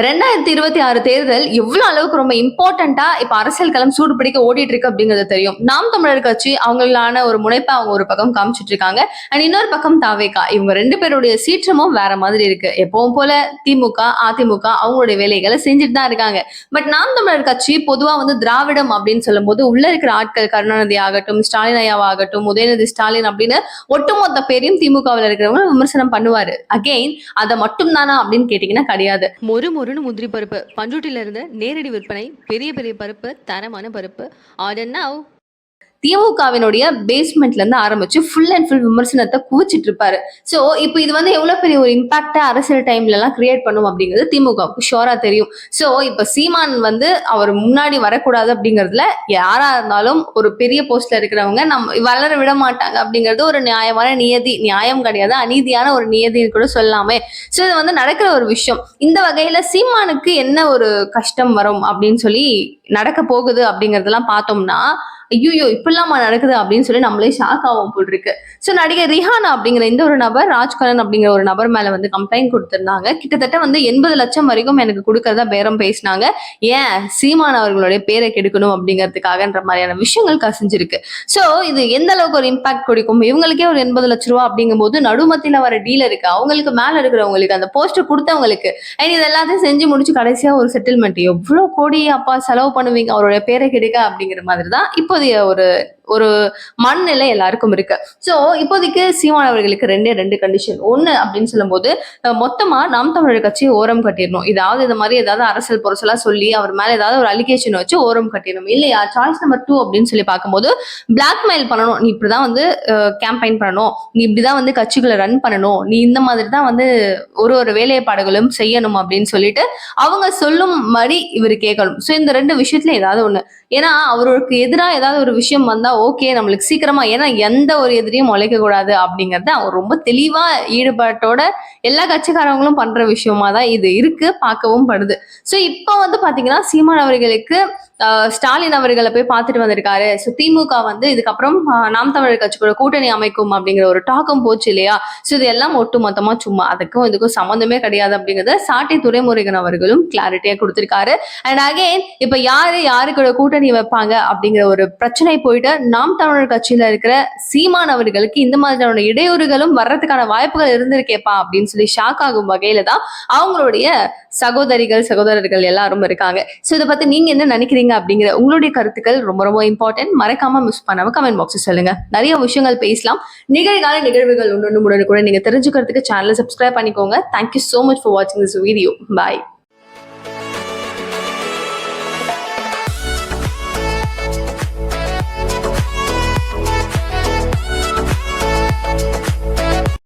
2026 தேர்தல் எவ்வளவு அளவுக்கு ரொம்ப இம்பார்ட்டன்ட்டா இப்ப அரசியல் களம் சூடு பிடிக்க ஓடிட்டு இருக்கு அப்படிங்கிறது தெரியும். நாம் தமிழர் கட்சி அவங்களான ஒரு முனைப்பை அவங்க ஒரு பக்கம் காமிச்சிட்டு இருக்காங்க. அண்ட் இன்னொரு பக்கம் தாவேகா. இவங்க 2 பேருடைய சீற்றமும் வேற மாதிரி இருக்கு. எப்பவும் போல திமுக, அதிமுக அவங்களுடைய வேலைகளை செஞ்சுட்டு தான் இருக்காங்க. பட் நாம் தமிழர் கட்சி பொதுவா வந்து திராவிடம் அப்படின்னு சொல்லும்போது உள்ள இருக்கிற ஆட்கள் கருணாநிதி ஆகட்டும், ஸ்டாலின் ஐயாவாகட்டும், உதயநிதி ஸ்டாலின் அப்படின்னு ஒட்டுமொத்த பேரையும் திமுகவில் இருக்கிறவங்க விமர்சனம் பண்ணுவாரு. அகெயின் அதை மட்டும் தானா அப்படின்னு கேட்டீங்கன்னா கிடையாது. மொறுன்னு முந்திரி பருப்பு பண்ருட்டில இருந்து நேரடி விற்பனை. பெரிய பெரிய பருப்பு, தரமான பருப்பு. Order now. திமுகவினுடைய பேஸ்மெண்ட்ல இருந்து ஆரம்பிச்சு ஃபுல் அண்ட் ஃபுல் விமர்சனத்தை குவிச்சிட்டு இருப்பாரு. சோ இப்போ இது வந்து எவ்வளவு பெரிய ஒரு இம்பாக்டா அரசியல் டைம்ல எல்லாம் கிரியேட் பண்ணும் அப்படிங்கிறது திமுகவுக்கு ஷோரா தெரியும். சோ இப்ப சீமான் வந்து அவர் முன்னாடி வரக்கூடாது அப்படிங்கறதுல யாரா இருந்தாலும் ஒரு பெரிய போஸ்ட்ல இருக்கிறவங்க நம்ம வளர விட மாட்டாங்க அப்படிங்கிறது ஒரு நியாயமான நியதி. நியாயம் கிடையாது, அநீதியான ஒரு நியதின்னு கூட சொல்லாமே. சோ இது வந்து நடக்கிற ஒரு விஷயம். இந்த வகையில சீமானுக்கு என்ன ஒரு கஷ்டம் வரும் அப்படின்னு சொல்லி நடக்க போகுது அப்படிங்கறதெல்லாம் பார்த்தோம்னா, ஐயோ இப்படிலாமா நடக்குது அப்படின்னு சொல்லி நம்மளே ஷாக் ஆகும் போல் இருக்கு. சோ நடிகர் ரிஹானா அப்படிங்கிற இந்த ஒரு நபர் ராஜ்கரன் அப்படிங்கிற ஒரு நபர் மேல வந்து கம்ப்ளைண்ட் கொடுத்திருந்தாங்க. கிட்டத்தட்ட வந்து 80 லட்சம் வரைக்கும் எனக்கு கொடுக்கறதா பேரம் பேசினாங்க. ஏன் சீமான் அவர்களுடைய பேரை கெடுக்கணும் அப்படிங்கிறதுக்காகன்ற மாதிரியான விஷயங்கள் கசிஞ்சிருக்கு. சோ இது எந்த அளவுக்கு ஒரு இம்பாக்ட் கொடுக்கும்? இவங்களுக்கே ஒரு 80 லட்சம் ரூபாய் அப்படிங்கும் போது நடுமத்தில வர டீலருக்கு, அவங்களுக்கு மேல இருக்கிறவங்களுக்கு, அந்த போஸ்டர் கொடுத்தவங்களுக்கு இது எல்லாத்தையும் செஞ்சு முடிச்சு கடைசியா ஒரு செட்டில்மெண்ட் எவ்வளவு கோடி அப்பா செலவு பண்ணுவீங்க அவருடைய பேரை கெடுக்க அப்படிங்கிற மாதிரி தான் இப்போதைய ஒரு ஒரு மனநிலை எல்லாருக்கும் இருக்கு. சோ இப்போதைக்கு சீமான் அவர்களுக்கு 2 கண்டிஷன். ஒண்ணு அப்படின்னு சொல்லும் போது மொத்தமா நாம் தமிழர் கட்சியை ஓரம் கட்டிடணும். இது மாதிரி ஏதாவது அரசியல் பொருசலா சொல்லி அவர் மேல ஏதாவது ஒரு அலிகேஷன் வச்சு ஓரம் கட்டிடணும். இல்லையா சாய்ஸ் நம்பர் 2 அப்படின்னு சொல்லி பார்க்கும்போது பிளாக்மெயில் பண்ணணும். நீ இப்படிதான் வந்து கேம்பெயின் பண்ணணும், நீ இப்படிதான் வந்து கட்சிகளை ரன் பண்ணணும், நீ இந்த மாதிரி தான் வந்து ஒரு வேலைப்பாடுகளும் செய்யணும் அப்படின்னு சொல்லிட்டு அவங்க சொல்லும்படி இவர் கேட்கணும். சோ இந்த 2 விஷயத்துல ஏதாவது ஒண்ணு. ஏன்னா அவருக்கு எதிராக ஏதாவது ஒரு விஷயம் வந்தா ஓகே நம்மளுக்கு சீக்கிரமா, ஏன்னா எந்த ஒரு எதிரியும் உழைக்க கூடாது அப்படிங்கறது அவர் ரொம்ப தெளிவா ஈடுபாட்டோட எல்லா கட்சிக்காரங்களும் பண்ற விஷயமா தான் இது இருக்கு, பார்க்கவும் படுது. சோ இப்ப வந்து பாத்தீங்கன்னா சீமான் அவர்களுக்கு ஸ்டாலின் அவர்களை போய் பார்த்துட்டு வந்திருக்காரு. சோ திமுக வந்து இதுக்கப்புறம் நாம் தமிழர் கட்சி கூட கூட்டணி அமைக்கும் அப்படிங்கிற ஒரு டாக்கம் போச்சு இல்லையா? சோ இது எல்லாம் ஒட்டு மொத்தமா சும்மா, அதுக்கும் இதுக்கும் சம்மந்தமே கிடையாது அப்படிங்கறத சாட்டி துரைமுருகன் அவர்களும் கிளாரிட்டியா கொடுத்திருக்காரு. அண்ட் அகைன் இப்ப யாரு கூட கூட்டணி வைப்பாங்க அப்படிங்கிற ஒரு பிரச்சனை போயிட்டு நாம் தமிழர் கட்சியில இருக்கிற சீமான் அவர்களுக்கு இந்த மாதிரியான இடையூறுகளும் வர்றதுக்கான வாய்ப்புகள் இருந்திருக்கேப்பா அப்படின்னு சொல்லி ஷாக் ஆகும் வகையில தான் அவங்களுடைய சகோதரர்கள் எல்லாரும் இருக்காங்க. சோ இதை பத்தி நீங்க என்ன நினைக்கிறீங்க அப்படிங்கிற உங்களுடைய கருத்துக்கள் ரொம்ப ரொம்ப இம்பார்ட்டன்ட். மறக்காம மிஸ் பண்ணாம கமெண்ட் பாக்ஸ் சொல்லுங்க. நிறைய விஷயங்கள் பேசலாம். நிகழ்கால நிகழ்வுகள் ஒன்று கூட நீங்க தெரிஞ்சுக்கிறதுக்கு சேனலை சப்ஸ்கிரைப் பண்ணிக்கோங்க. தேங்க்யூ சோ மச் ஃபார் வாட்சிங் திஸ் வீடியோ. பாய்.